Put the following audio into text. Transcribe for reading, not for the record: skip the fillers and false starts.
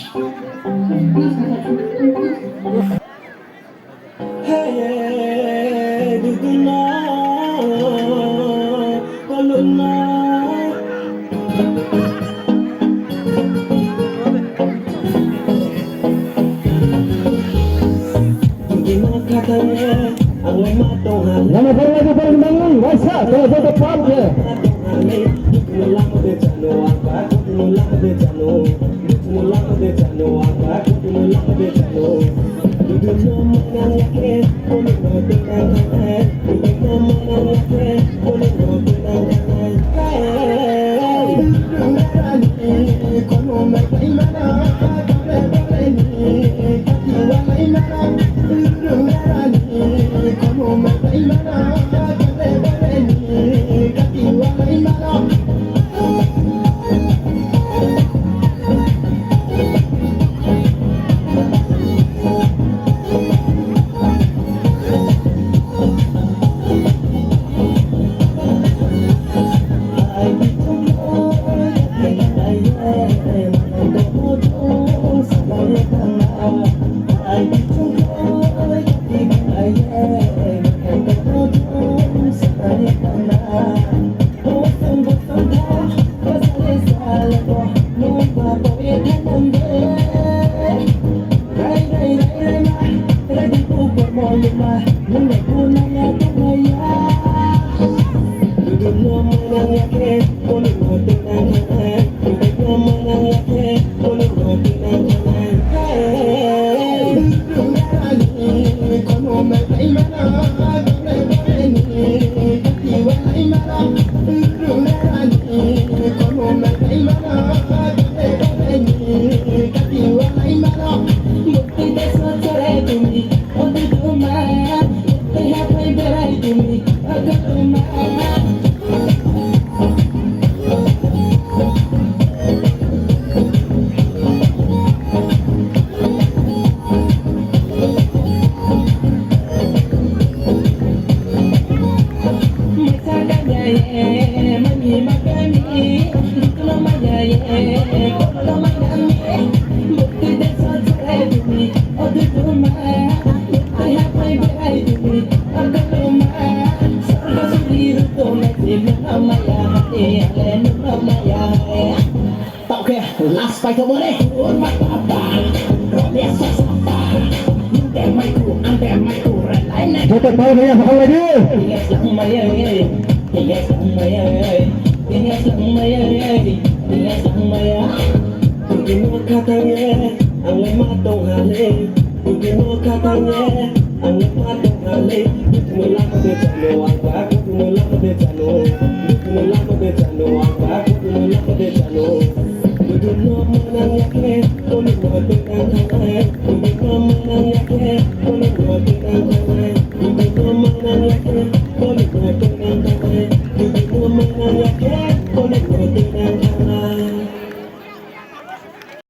Hey, do you know? Colonna. Katanya, ang matuhan. Nama lagi paling bangun, wasa, kalau jadi pam je. Nulang de jano, apa? Nulang de jano, nulang de jano, apa? Nulang de jano. Dudu mana lagi, kau nak tenang kan? Dudu mana lagi, kau nak tenang kan? Hey, kau mau main mana? Oke, last fight boleh. Hormat abang, biasa sabar. Demaiku, andemaiku, lain. Kita tahu dia apa lagi? Ingat lang maya, ingat lang maya, ingat lang maya, ingat lang maya. Begini katanya, ang matong hali. Begini katanya, ang matong hali. Nulang de jano, apa? Nulang de jano, nulang de jano, apa? Nulang de jano. Dudu mana lagi, kau nak tenang kan? Dudu mana lagi,